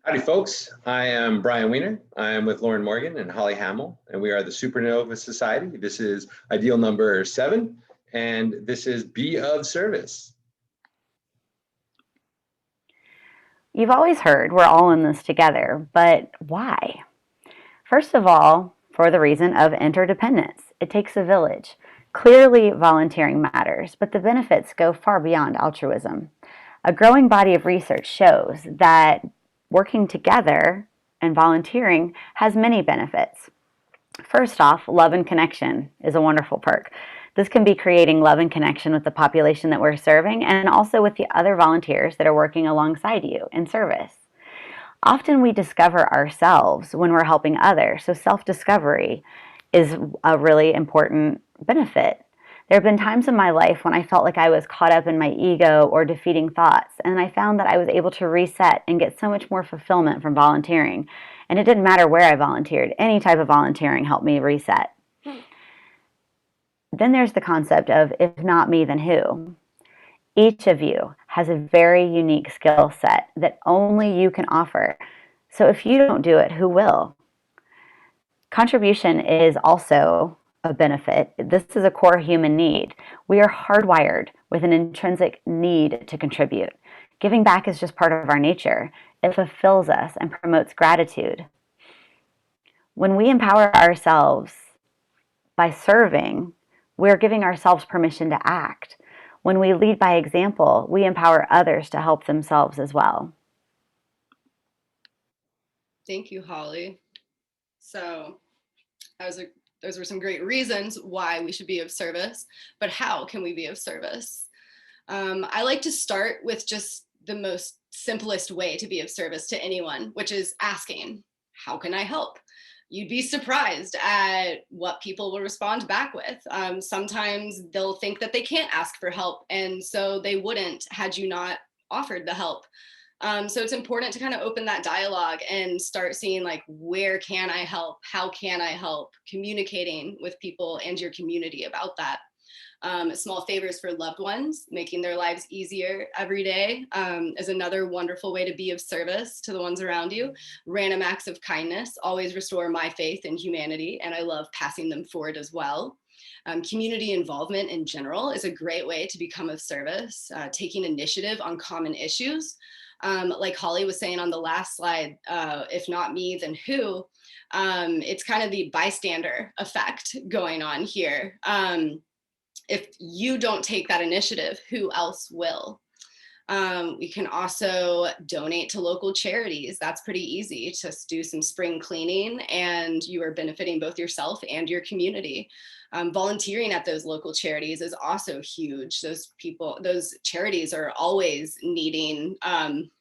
Howdy, folks. I am Brian Weiner. I am with Lauren Morgan and Holly Hamill, and we are the Supernova Society. This is ideal number 7, and this is Be of Service. You've always heard we're all in this together, but why? First of all, for the reason of interdependence. It takes a village. Clearly, volunteering matters, but the benefits go far beyond altruism. A growing body of research shows that working together and volunteering has many benefits. First off, love and connection is a wonderful perk. This can be creating love and connection with the population that we're serving and also with the other volunteers that are working alongside you in service. Often we discover ourselves when we're helping others, so self-discovery is a really important benefit. There have been times in my life when I felt like I was caught up in my ego or defeating thoughts, and I found that I was able to reset and get so much more fulfillment from volunteering. And it didn't matter where I volunteered. Any type of volunteering helped me reset. Then there's the concept of, if not me, then who? Each of you has a very unique skill set that only you can offer. So if you don't do it, who will? Contribution is also a benefit. This is a core human need. We are hardwired with an intrinsic need to contribute. Giving back is just part of our nature. It fulfills us and promotes gratitude. When we empower ourselves by serving, we're giving ourselves permission to act. When we lead by example, we empower others to help themselves as well. Thank you, Holly. So those were some great reasons why we should be of service, but how can we be of service? I like to start with just the most simplest way to be of service to anyone, which is asking, how can I help? You'd be surprised at what people will respond back with. Sometimes they'll think that they can't ask for help, and so they wouldn't had you not offered the help. So it's important to kind of open that dialogue and start seeing, like, where can I help? How can I help? Communicating with people and your community about that. Small favors for loved ones, making their lives easier every day is another wonderful way to be of service to the ones around you. Random acts of kindness always restore my faith in humanity, and I love passing them forward as well. Community involvement in general is a great way to become of service, taking initiative on common issues. Like Holly was saying on the last slide, if not me, then who? It's kind of the bystander effect going on here. If you don't take that initiative, who else will? We can also donate to local charities. That's pretty easy. Just do some spring cleaning and you are benefiting both yourself and your community. Volunteering at those local charities is also huge. Those charities are always needing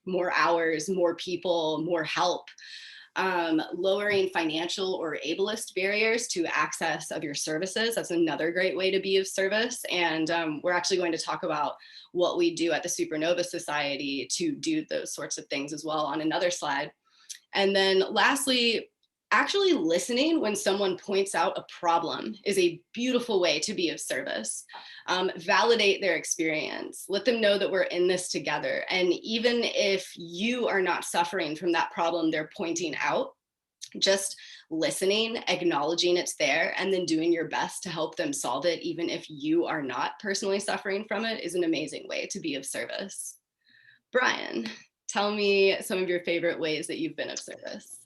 more hours, more people, more help. Lowering financial or ableist barriers to access of your services. That's another great way to be of service. And we're actually going to talk about what we do at the Supernova Society to do those sorts of things as well on another slide. And then lastly, actually listening when someone points out a problem is a beautiful way to be of service. Validate their experience. Let them know that we're in this together. And even if you are not suffering from that problem they're pointing out, just listening, acknowledging it's there, and then doing your best to help them solve it, even if you are not personally suffering from it, is an amazing way to be of service. Brian, tell me some of your favorite ways that you've been of service.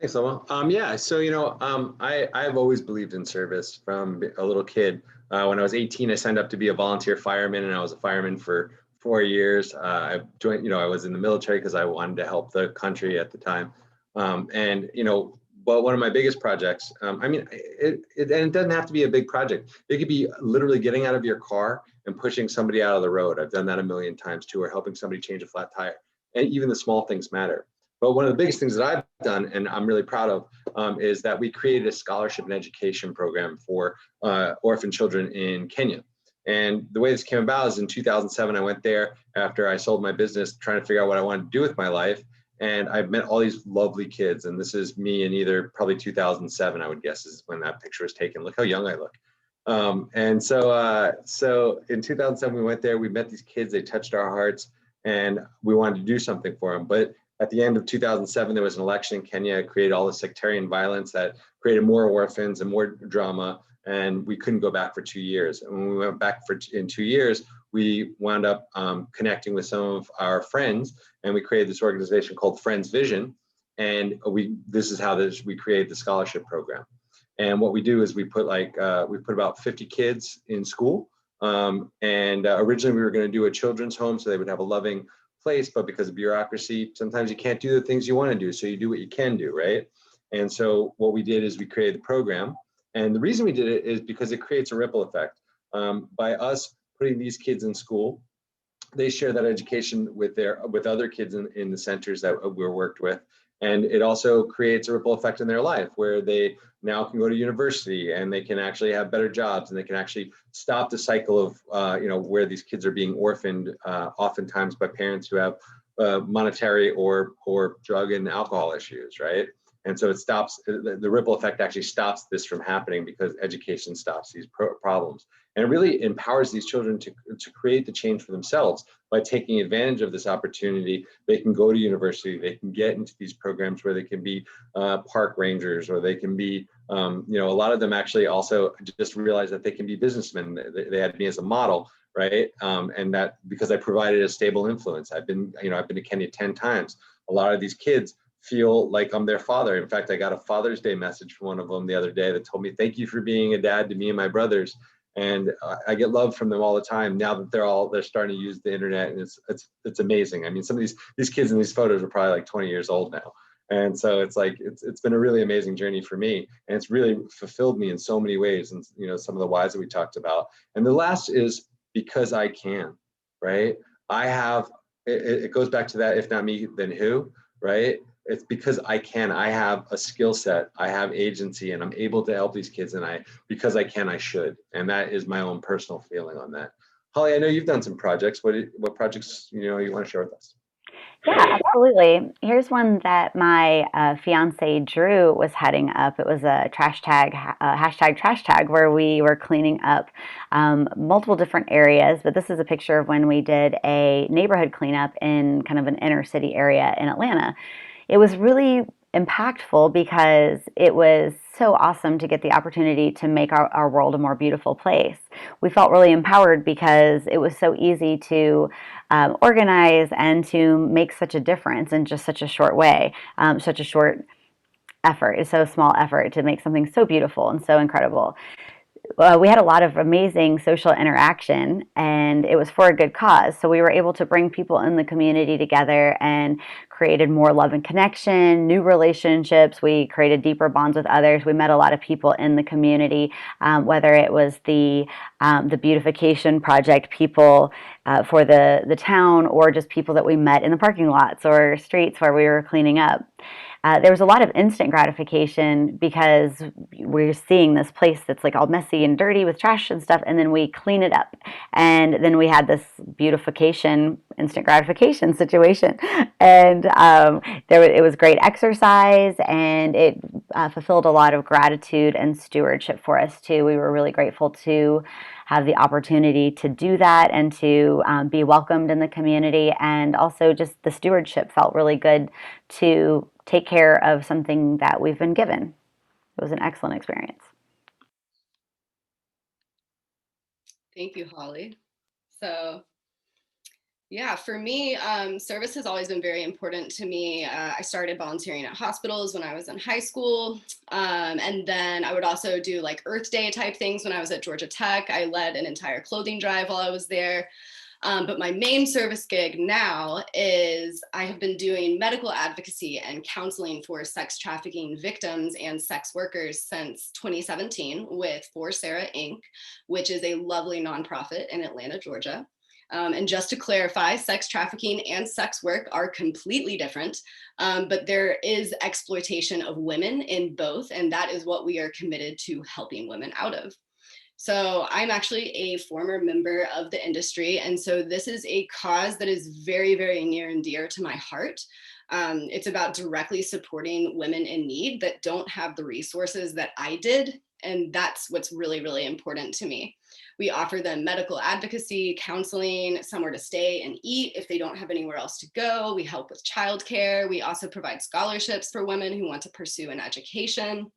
Thanks, Loma. Yeah, so, I've always believed in service from a little kid. When I was 18, I signed up to be a volunteer fireman, and I was a fireman for 4 years. I joined, I was in the military because I wanted to help the country at the time. But one of my biggest projects, it doesn't have to be a big project. It could be literally getting out of your car and pushing somebody out of the road. I've done that a million times too, or helping somebody change a flat tire. And even the small things matter. But one of the biggest things that I've done, and I'm really proud of, is that we created a scholarship and education program for orphan children in Kenya. And the way this came about is in 2007, I went there after I sold my business, trying to figure out what I wanted to do with my life. And I've met all these lovely kids. And this is me in probably 2007, I would guess, is when that picture was taken. Look how young I look. So in 2007, we went there, we met these kids, they touched our hearts, and we wanted to do something for them. But at the end of 2007, there was an election in Kenya. It created all this sectarian violence that created more orphans and more drama. And we couldn't go back for 2 years. And when we went back in 2 years, we wound up connecting with some of our friends, and we created this organization called Friends Vision. And this is how we created the scholarship program. And what we do is we put about 50 kids in school. Originally we were going to do a children's home so they would have a loving place, but because of bureaucracy, sometimes you can't do the things you want to do. So you do what you can do, right? And so what we did is we created the program. And the reason we did it is because it creates a ripple effect. By us putting these kids in school, they share that education with other kids in the centers that we're worked with. And it also creates a ripple effect in their life where they now can go to university and they can actually have better jobs, and they can actually stop the cycle of where these kids are being orphaned, oftentimes by parents who have monetary or drug and alcohol issues, right? And so it stops, the ripple effect actually stops this from happening because education stops these problems. And it really empowers these children to create the change for themselves by taking advantage of this opportunity. They can go to university, they can get into these programs where they can be park rangers, or they can be, a lot of them actually also just realize that they can be businessmen. They had me as a model, right? And that because I provided a stable influence. I've been to Kenya 10 times. A lot of these kids feel like I'm their father. In fact, I got a Father's Day message from one of them the other day that told me, "Thank you for being a dad to me and my brothers." And I get love from them all the time now that they're starting to use the internet, and it's amazing. I mean, some of these kids in these photos are probably like 20 years old now. And so it's been a really amazing journey for me, and it's really fulfilled me in so many ways. And some of the whys that we talked about. And the last is because I can, right? It goes back to that, if not me, then who, right? It's because I can. I have a skill set, I have agency, and I'm able to help these kids. And because I can, I should. And that is my own personal feeling on that. Holly, I know you've done some projects. What projects you want to share with us? Yeah, absolutely. Here's one that my fiance Drew was heading up. It was a hashtag trash tag, where we were cleaning up multiple different areas. But this is a picture of when we did a neighborhood cleanup in kind of an inner city area in Atlanta. It was really impactful because it was so awesome to get the opportunity to make our world a more beautiful place. We felt really empowered because it was so easy to organize and to make such a difference in just such a short way, such a short effort. It's so small effort to make something so beautiful and so incredible. We had a lot of amazing social interaction, and it was for a good cause. So we were able to bring people in the community together and created more love and connection, new relationships. We created deeper bonds with others. We met a lot of people in the community, whether it was the beautification project people for the town, or just people that we met in the parking lots or streets where we were cleaning up. There was a lot of instant gratification because we're seeing this place that's like all messy and dirty with trash and stuff, and then we clean it up. And then we had this beautification, instant gratification situation. And it was great exercise, and it fulfilled a lot of gratitude and stewardship for us too. We were really grateful to have the opportunity to do that and to be welcomed in the community. And also just the stewardship felt really good to take care of something that we've been given. It was an excellent experience. Thank you, Holly. So yeah, for me, service has always been very important to me. I started volunteering at hospitals when I was in high school. And then I would also do like Earth Day type things when I was at Georgia Tech. I led an entire clothing drive while I was there. But my main service gig now is I have been doing medical advocacy and counseling for sex trafficking victims and sex workers since 2017 with For Sarah Inc., which is a lovely nonprofit in Atlanta, Georgia. And just to clarify, sex trafficking and sex work are completely different, but there is exploitation of women in both, and that is what we are committed to helping women out of. So I'm actually a former member of the industry, and so this is a cause that is very, very near and dear to my heart. It's about directly supporting women in need that don't have the resources that I did And that's what's really, really important to me. We offer them medical advocacy, counseling, somewhere to stay and eat if they don't have anywhere else to go. We help with childcare. We also provide scholarships for women who want to pursue an education.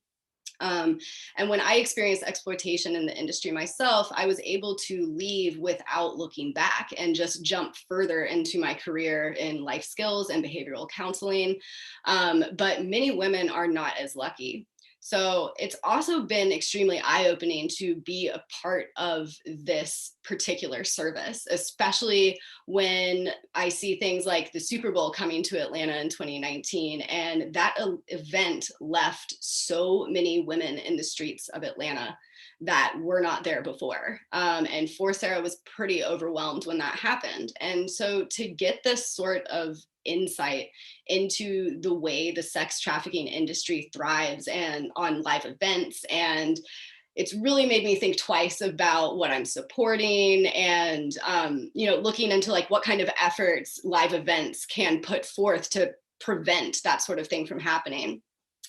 And when I experienced exploitation in the industry myself, I was able to leave without looking back and just jump further into my career in life skills and behavioral counseling. But many women are not as lucky. So it's also been extremely eye-opening to be a part of this particular service, especially when I see things like the Super Bowl coming to Atlanta in 2019. And that event left so many women in the streets of Atlanta that were not there before. And Forcera was pretty overwhelmed when that happened. And so to get this sort of insight into the way the sex trafficking industry thrives and on live events, and it's really made me think twice about what I'm supporting, and looking into like what kind of efforts live events can put forth to prevent that sort of thing from happening.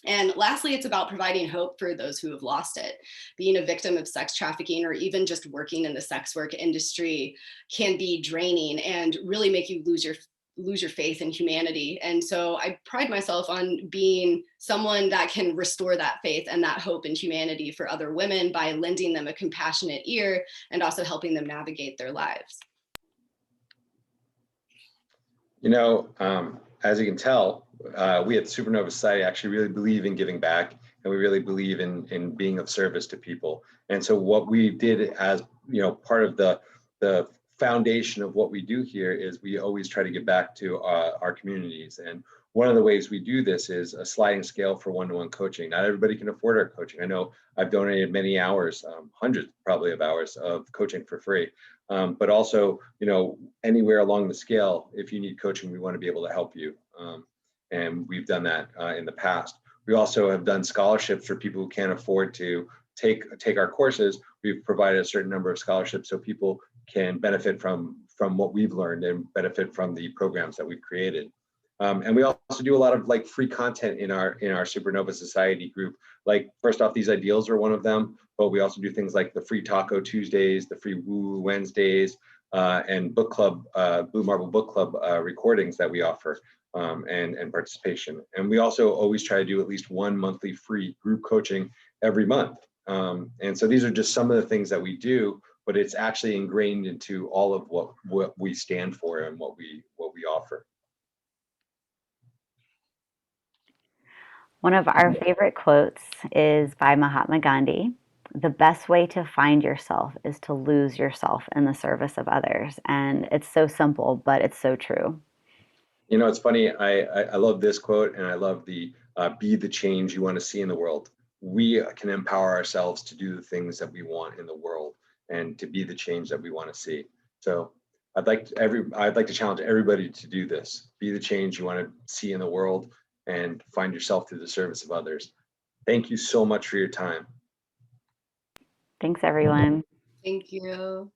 And lastly, it's about providing hope for those who have lost it. Being a victim of sex trafficking, or even just working in the sex work industry, can be draining and really make you lose your faith in humanity. And so I pride myself on being someone that can restore that faith and that hope in humanity for other women by lending them a compassionate ear and also helping them navigate their lives. As you can tell, we at the Supernova Society actually really believe in giving back, and we really believe in being of service to people. And so what we did as part of the foundation of what we do here is we always try to give back to our communities. And one of the ways we do this is a sliding scale for one-to-one coaching. Not everybody can afford our coaching. I know I've donated many hours, hundreds probably of hours of coaching for free. But also, anywhere along the scale, if you need coaching, we want to be able to help you. And we've done that in the past. We also have done scholarships for people who can't afford to take our courses. We've provided a certain number of scholarships so people can benefit from what we've learned and benefit from the programs that we've created. And we also do a lot of like free content in our Supernova Society group. Like, first off, these ideals are one of them, but we also do things like the free Taco Tuesdays, the free Woo Wednesdays, and book club, Blue Marble Book Club recordings that we offer, and participation. And we also always try to do at least one monthly free group coaching every month. And so these are just some of the things that we do, but it's actually ingrained into all of what we stand for and what we offer. One of our favorite quotes is by Mahatma Gandhi. The best way to find yourself is to lose yourself in the service of others. And it's so simple, but it's so true. It's funny. I love this quote, and I love the be the change you want to see in the world. We can empower ourselves to do the things that we want in the world and to be the change that we want to see. So I'd like to challenge everybody to do this. Be the change you want to see in the world and find yourself through the service of others. Thank you so much for your time. Thanks, everyone. Thank you.